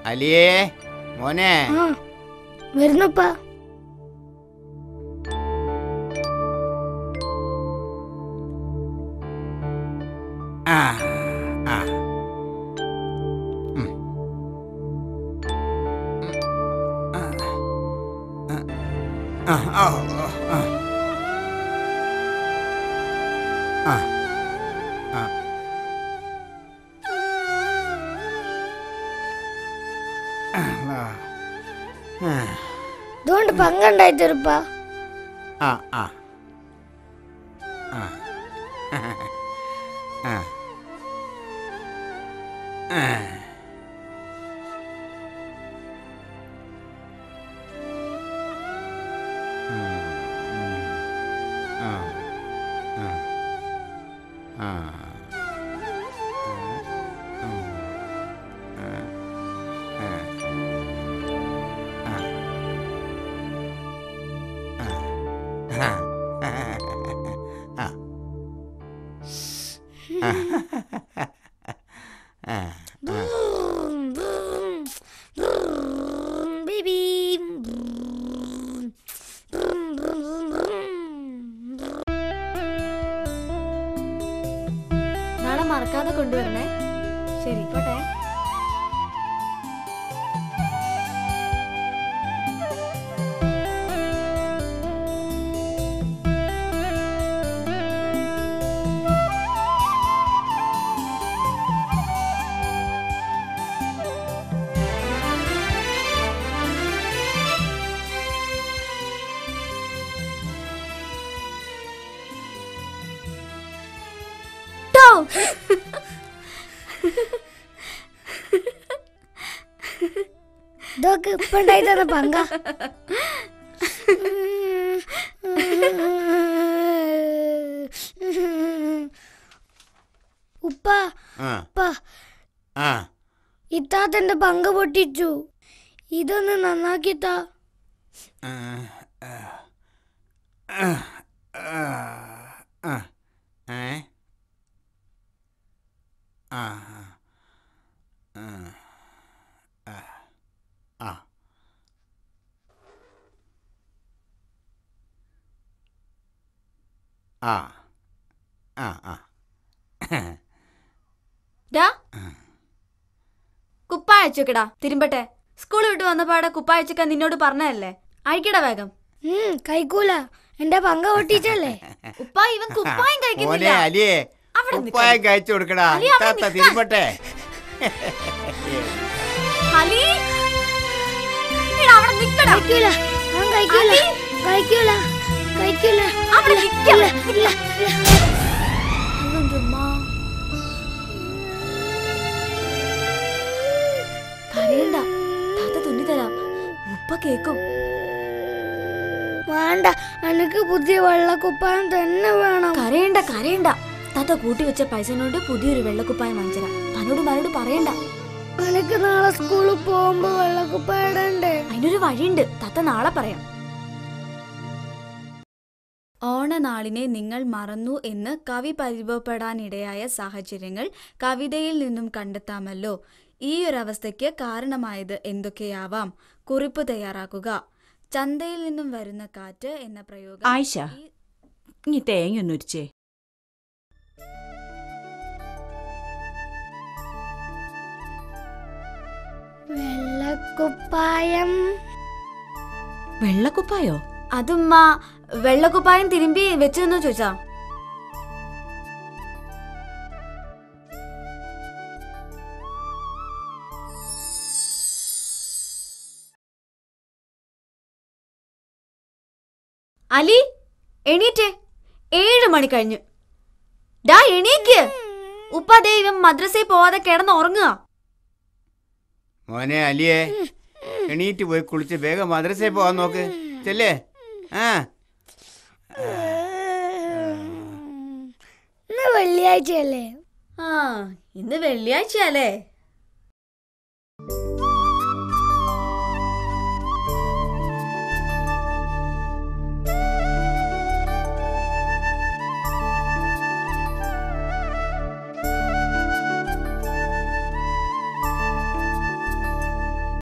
അലിയേ മോനെ വരുന്നപ്പാ. അതുകൊണ്ട് പങ്കുണ്ടായി ചെറുപ്പാ. നാളെ മറക്കാതെ കൊണ്ടുവരണേ. ശരി പോട്ടെ. ഇതൊക്കെ ഇപ്പൊ ഉണ്ടായി തന്ന പങ്ക. ഉപ്പ ഇത്താത്തന്റെ പങ്ക് പൊട്ടിച്ചു. ഇതൊന്ന് നന്നാക്കിത്താ. കുപ്പായ അയച്ചോക്കടാ, തിരുമ്പട്ടെ. സ്കൂൾ വിട്ട് വന്നപ്പാടെ കുപ്പായ അയച്ചൊക്കെ നിന്നോട് പറഞ്ഞല്ലേ. അഴിക്കടാ വേഗം. കഴിക്കൂല, എന്റെ പങ്ക പൊട്ടിച്ചല്ലേ. ഉപ്പാ ഇവൻ കുപ്പായം കഴിക്കുന്നില്ല. കുപ്പായം കഴിച്ചു കൊടുക്കടാ. തിരുമ്പട്ടെ. കരയണ്ട, താത്ത തുന്നിത്തരാം. ഉപ്പ കേക്കും. വേണ്ട, എനിക്ക് പുതിയ വെള്ളക്കുപ്പായം തന്നെ വേണം. കരയണ്ട കരയണ്ട, താത്ത കൂട്ടി വെച്ച പൈസനോട് പുതിയൊരു വെള്ളക്കുപ്പായം വാങ്ങിച്ചരാം. തന്നോട് മരോട് പറയണ്ട. എനിക്ക് നാളെ സ്കൂളിൽ പോകുമ്പോ വെള്ളക്കുപ്പായം ഇടണ്ടേ? അതിനൊരു വഴിയുണ്ട്, താത്ത നാളെ പറയാം. ഓണനാളിനെ നിങ്ങൾ മറന്നു എന്ന് കവി പരിഭവപ്പെടാനിടയായ സാഹചര്യങ്ങൾ കവിതയിൽ നിന്നും കണ്ടെത്താമല്ലോ. ഈ ഒരവസ്ഥയ്ക്ക് കാരണമായത് എന്തൊക്കെയാവാം? കുറിപ്പ് തയ്യാറാക്കുക. ചന്തയിൽ നിന്നും വരുന്ന കാറ്റ് എന്ന പ്രയോഗം. ആയിഷ, ഇനി തേങ്ങയൊന്നുരിച്ചേ. വെള്ളക്കുപ്പായം. വെള്ളക്കുപ്പായോ? അതുമ്മ വെള്ളക്കുപ്പായം തിരുമ്പി വെച്ചെന്ന് ചോദിച്ചാ. അലി എണീറ്റേ, 7 മണി കഴിഞ്ഞു. ഡാ എണീക്ക്. ഉപ്പ ദൈവം മദ്രസയിൽ പോവാതെ കിടന്ന് ഉറങ്ങുക. മോനെ അലിയെ, എണീറ്റ് പോയി കുളിച്ച് വേഗം മദ്രസയിൽ പോവാൻ നോക്ക്. ചെല്ലേ. ഇന്ന് വെള്ളിയാഴ്ചയല്ലേ? ഇന്ന് വെള്ളിയാഴ്ചയല്ലേ?